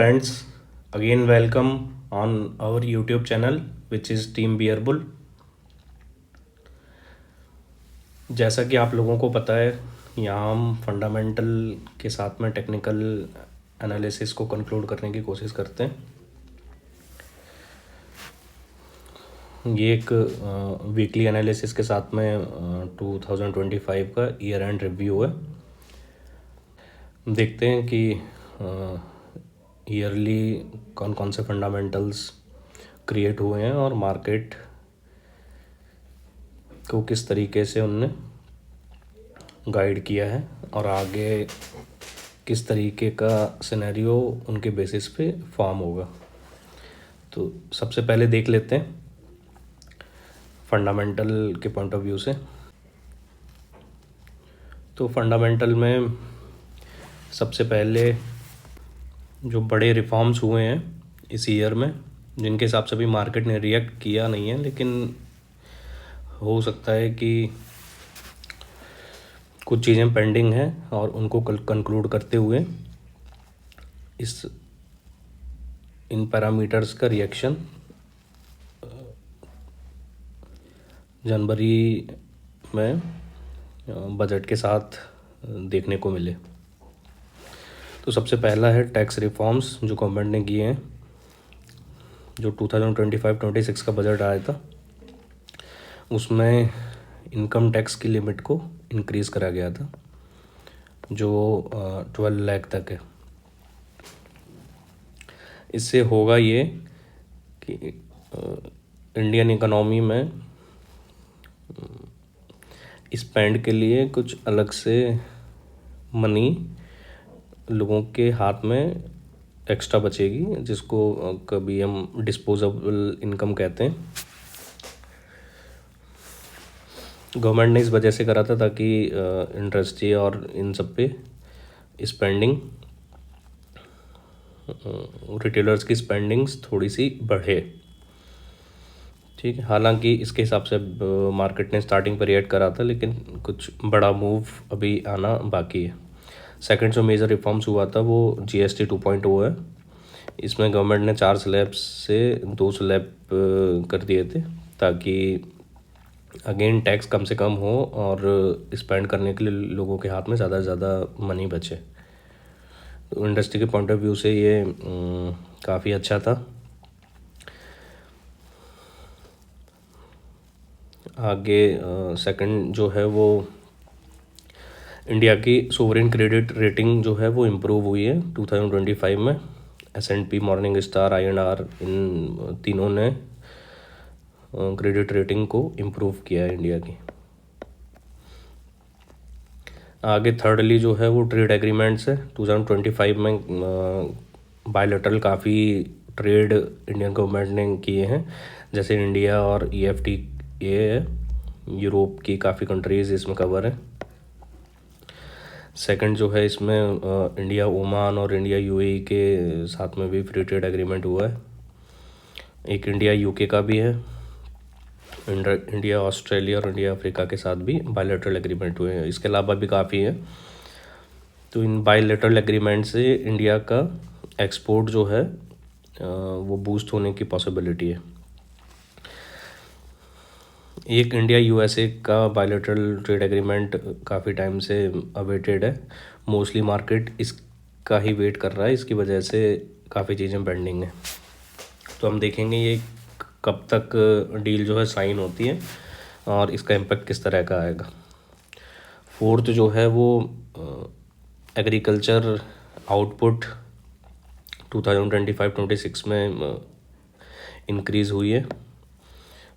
Friends, again welcome on our YouTube channel, which is Team Beer Bull. जैसा कि आप लोगों को पता है, यहाँ हम फंडामेंटल के साथ में टेक्निकल एनालिसिस को कंक्लूड करने की कोशिश करते हैं। ये एक वीकली एनालिसिस के साथ में 2025 का ईयर एंड रिव्यू है। देखते हैं कि ईयरली कौन कौन से फंडामेंटल्स क्रिएट हुए हैं और मार्केट को किस तरीके से उनने गाइड किया है और आगे किस तरीके का सिनेरियो उनके बेसिस पे फॉर्म होगा। तो सबसे पहले देख लेते हैं फंडामेंटल के पॉइंट ऑफ व्यू से। तो फंडामेंटल में सबसे पहले जो बड़े रिफॉर्म्स हुए हैं इस ईयर में, जिनके हिसाब से भी मार्केट ने रिएक्ट किया नहीं है, लेकिन हो सकता है कि कुछ चीज़ें पेंडिंग हैं और उनको कंक्लूड करते हुए इन पैरामीटर्स का रिएक्शन जनवरी में बजट के साथ देखने को मिले। तो सबसे पहला है टैक्स रिफॉर्म्स जो गवर्नमेंट ने किए हैं। जो 2025-26 का बजट आया था उसमें इनकम टैक्स की लिमिट को इंक्रीज़ करा गया था, जो 12 लाख तक है। इससे होगा ये कि इंडियन इकोनॉमी में स्पेंड के लिए कुछ अलग से मनी लोगों के हाथ में एक्स्ट्रा बचेगी, जिसको कभी हम डिस्पोजेबल इनकम कहते हैं। गवर्नमेंट ने इस वजह से करा था ताकि इंडस्ट्री और इन सब पे स्पेंडिंग, रिटेलर्स की स्पेंडिंग्स थोड़ी सी बढ़े। ठीक है, हालांकि इसके हिसाब से मार्केट ने स्टार्टिंग पर रिएक्ट करा था, लेकिन कुछ बड़ा मूव अभी आना बाकी है। सेकंड जो मेजर रिफॉर्म्स हुआ था वो GST 2.0 है। इसमें गवर्नमेंट ने 4 स्लैब से 2 स्लैब कर दिए थे, ताकि अगेन टैक्स कम से कम हो और स्पेंड करने के लिए लोगों के हाथ में ज़्यादा से ज़्यादा मनी बचे। तो इंडस्ट्री के पॉइंट ऑफ व्यू से ये काफ़ी अच्छा था। आगे सेकंड जो है वो इंडिया की सोवरेन क्रेडिट रेटिंग जो है वो इम्प्रूव हुई है 2025 में। S&P, मॉर्निंग स्टार, INR, इन तीनों ने क्रेडिट रेटिंग को इम्प्रूव किया है इंडिया की। आगे थर्डली जो है वो ट्रेड एग्रीमेंट्स है। 2025 में बायलैटरल काफ़ी ट्रेड इंडियन गवर्नमेंट ने किए हैं, जैसे इंडिया और EFTA है। यूरोप की काफ़ी कंट्रीज़ इसमें कवर है। सेकंड जो है इसमें इंडिया ओमान और इंडिया UAE के साथ में भी फ्री ट्रेड एग्रीमेंट हुआ है। एक इंडिया UK का भी है। इंडिया ऑस्ट्रेलिया और इंडिया अफ्रीका के साथ भी बायलैटरल एग्रीमेंट हुए हैं। इसके अलावा भी काफ़ी है। तो इन बायलैटरल एग्रीमेंट से इंडिया का एक्सपोर्ट जो है वो बूस्ट होने की पॉसिबिलिटी है। एक इंडिया USA का बायलैटरल ट्रेड एग्रीमेंट काफ़ी टाइम से अवेटेड है। मोस्टली मार्केट इसका ही वेट कर रहा है, इसकी वजह से काफ़ी चीज़ें पेंडिंग हैं। तो हम देखेंगे ये कब तक डील जो है साइन होती है और इसका इम्पैक्ट किस तरह का आएगा। फोर्थ जो है वो एग्रीकल्चर आउटपुट 2025-26 में इंक्रीज़ हुई है।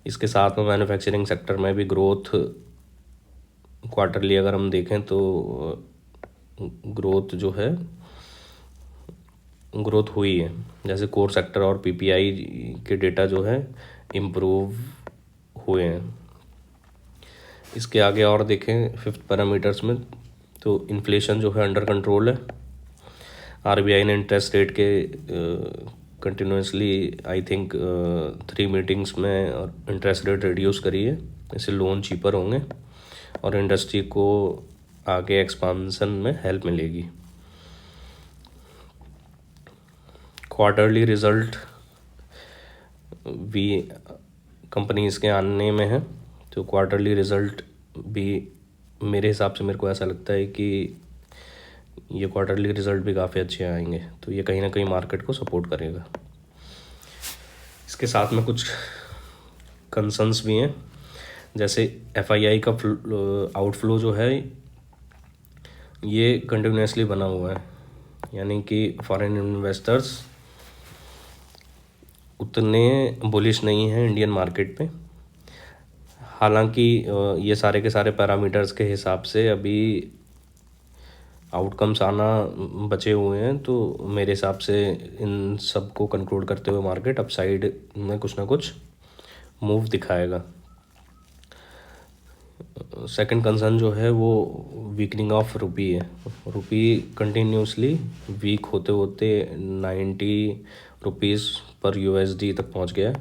इसके साथ में मैन्युफैक्चरिंग सेक्टर में भी ग्रोथ, क्वार्टरली अगर हम देखें तो ग्रोथ जो है ग्रोथ हुई है। जैसे कोर सेक्टर और PPI के डेटा जो है इम्प्रूव हुए हैं। इसके आगे और देखें फिफ्थ पैरामीटर्स में, तो इन्फ्लेशन जो है अंडर कंट्रोल है। RBI ने इंटरेस्ट रेट के कंटिन्यूसली आई थिंक 3 मीटिंग्स में इंटरेस्ट रेट रिड्यूस करी है। इससे लोन चीपर होंगे और इंडस्ट्री को आगे एक्सपांसन में हेल्प मिलेगी। क्वार्टरली रिज़ल्ट भी कंपनीज़ के आने में है, तो क्वार्टरली रिज़ल्ट भी मेरे हिसाब से, मेरे को ऐसा लगता है कि ये क्वार्टरली रिज़ल्ट भी काफ़ी अच्छे आएंगे, तो ये कहीं ना कहीं मार्केट को सपोर्ट करेगा। इसके साथ में कुछ कंसर्न्स भी हैं, जैसे FII का आउटफ्लो जो है ये कंटिन्यूसली बना हुआ है, यानी कि फॉरेन इन्वेस्टर्स उतने बुलिश नहीं हैं इंडियन मार्केट पे। हालांकि ये सारे के सारे पैरामीटर्स के हिसाब से अभी आउटकम्स आना बचे हुए हैं, तो मेरे हिसाब से इन सब को कंक्लूड करते हुए मार्केट अपसाइड में कुछ ना कुछ मूव दिखाएगा। सेकंड कंसर्न जो है वो वीकनिंग ऑफ रुपी है। रुपी कंटिन्यूसली वीक होते होते 90 रुपीज़ पर USD तक पहुंच गया है।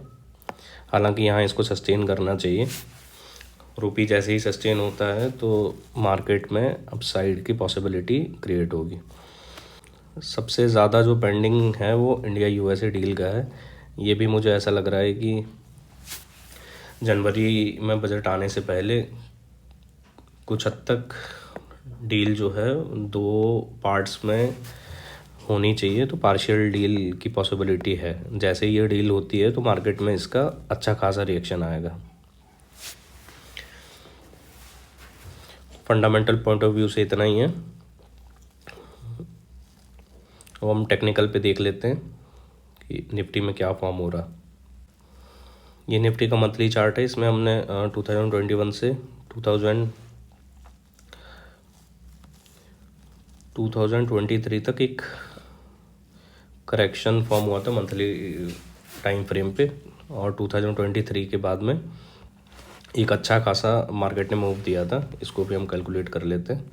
हालांकि यहाँ इसको सस्टेन करना चाहिए। रुपी जैसे ही सस्टेन होता है तो मार्केट में अपसाइड की पॉसिबिलिटी क्रिएट होगी। सबसे ज़्यादा जो पेंडिंग है वो इंडिया USA डील का है। ये भी मुझे ऐसा लग रहा है कि जनवरी में बजट आने से पहले कुछ हद तक डील जो है 2 पार्ट्स में होनी चाहिए, तो पार्शियल डील की पॉसिबिलिटी है। जैसे ये डील होती है तो मार्केट में इसका अच्छा खासा रिएक्शन आएगा। फंडामेंटल पॉइंट ऑफ व्यू से इतना ही है। अब हम टेक्निकल पे देख लेते हैं कि निफ्टी में क्या फॉर्म हो रहा। ये निफ्टी का मंथली चार्ट है। इसमें हमने 2021 से 2023 तक एक करेक्शन फॉर्म हुआ था मंथली टाइम फ्रेम पे, और 2023 के बाद में एक अच्छा खासा मार्केट ने मूव दिया था। इसको भी हम कैलकुलेट कर लेते हैं।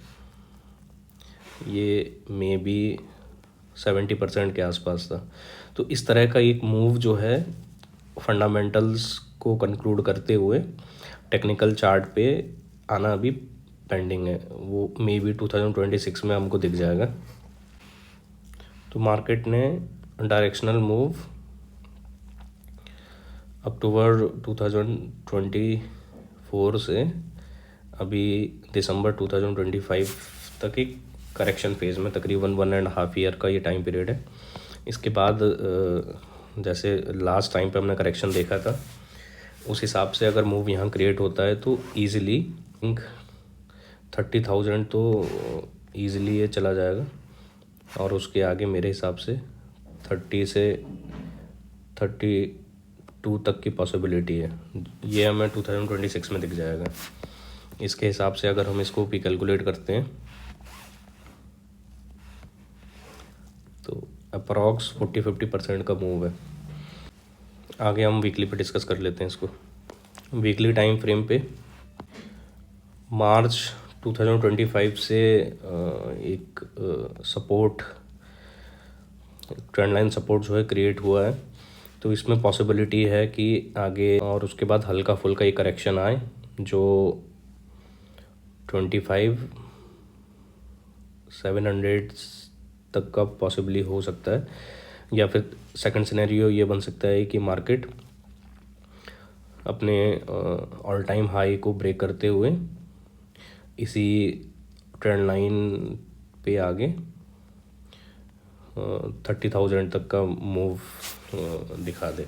ये मे बी 70% के आसपास था। तो इस तरह का एक मूव जो है फंडामेंटल्स को कंक्लूड करते हुए टेक्निकल चार्ट पे आना अभी पेंडिंग है। वो मे बी 2026 में हमको दिख जाएगा। तो मार्केट ने डायरेक्शनल मूव अक्टूबर 2024 से अभी दिसंबर 2025 तक एक करेक्शन फेज़ में, तकरीबन 1.5 ईयर का ये टाइम पीरियड है। इसके बाद जैसे लास्ट टाइम पे हमने करेक्शन देखा था, उस हिसाब से अगर मूव यहाँ क्रिएट होता है तो ईज़िली 30,000 तो ईज़िली ये चला जाएगा, और उसके आगे मेरे हिसाब से 30 से 32 तक की पॉसिबिलिटी है। ये हमें 2026 में दिख जाएगा। इसके हिसाब से अगर हम इसको भी कैलकुलेट करते हैं तो अप्रॉक्स 40-50% का मूव है। आगे हम वीकली पे डिस्कस कर लेते हैं इसको। वीकली टाइम फ्रेम पे मार्च 2025 से एक सपोर्ट, ट्रेंड लाइन सपोर्ट जो है क्रिएट हुआ है, तो इसमें पॉसिबिलिटी है कि आगे और उसके बाद हल्का फुल्का एक करेक्शन आए जो 25,700 तक का पॉसिबली हो सकता है। या फिर सेकंड सिनेरियो ये बन सकता है कि मार्केट अपने ऑल टाइम हाई को ब्रेक करते हुए इसी ट्रेंड लाइन पे आगे 30,000 तक का मूव दिखा दे।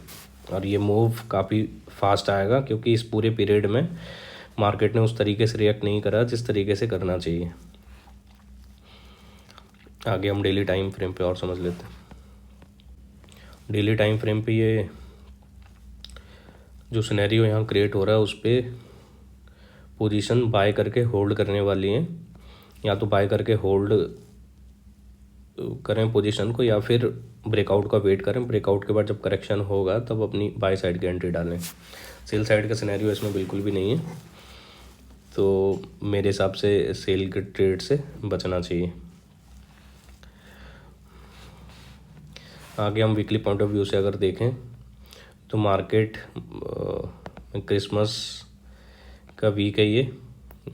और ये मूव काफ़ी फास्ट आएगा, क्योंकि इस पूरे पीरियड में मार्केट ने उस तरीके से रिएक्ट नहीं करा जिस तरीके से करना चाहिए। आगे हम डेली टाइम फ्रेम पे और समझ लेते हैं। डेली टाइम फ्रेम पे ये जो सिनेरियो यहाँ क्रिएट हो रहा है उस पर पोजीशन बाय करके होल्ड करने वाली हैं। या तो बाय करके होल्ड करें पोजीशन को, या फिर ब्रेकआउट का वेट करें। ब्रेकआउट के बाद जब करेक्शन होगा तब अपनी बाय साइड की एंट्री डालें। सेल साइड का सिनेरियो इसमें बिल्कुल भी नहीं है, तो मेरे हिसाब से सेल के ट्रेड से बचना चाहिए। आगे हम वीकली पॉइंट ऑफ व्यू से अगर देखें तो मार्केट क्रिसमस का वीक है ये।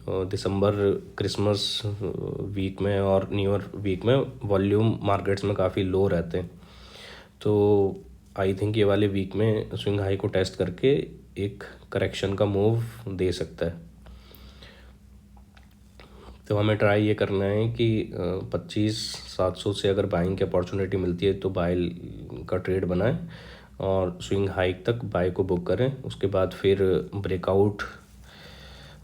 दिसंबर क्रिसमस वीक में और न्यू ईयर वीक में वॉल्यूम मार्केट्स में काफ़ी लो रहते हैं, तो आई थिंक ये वाले वीक में स्विंग हाई को टेस्ट करके एक करेक्शन का मूव दे सकता है। तो हमें ट्राई ये करना है कि 25,700 से अगर बाइंग की अपॉर्चुनिटी मिलती है तो बाय का ट्रेड बनाएं और स्विंग हाइक तक बाय को बुक करें। उसके बाद फिर ब्रेकआउट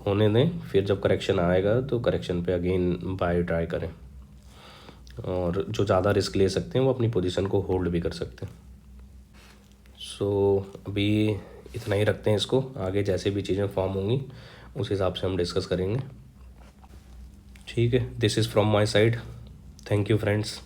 होने दें, फिर जब करेक्शन आएगा तो करेक्शन पे अगेन बाय ट्राई करें। और जो ज़्यादा रिस्क ले सकते हैं वो अपनी पोजीशन को होल्ड भी कर सकते हैं। सो अभी इतना ही रखते हैं इसको, आगे जैसे भी चीज़ें फॉर्म होंगी उस हिसाब से हम डिस्कस करेंगे। ठीक है, this is from my side. Thank you friends.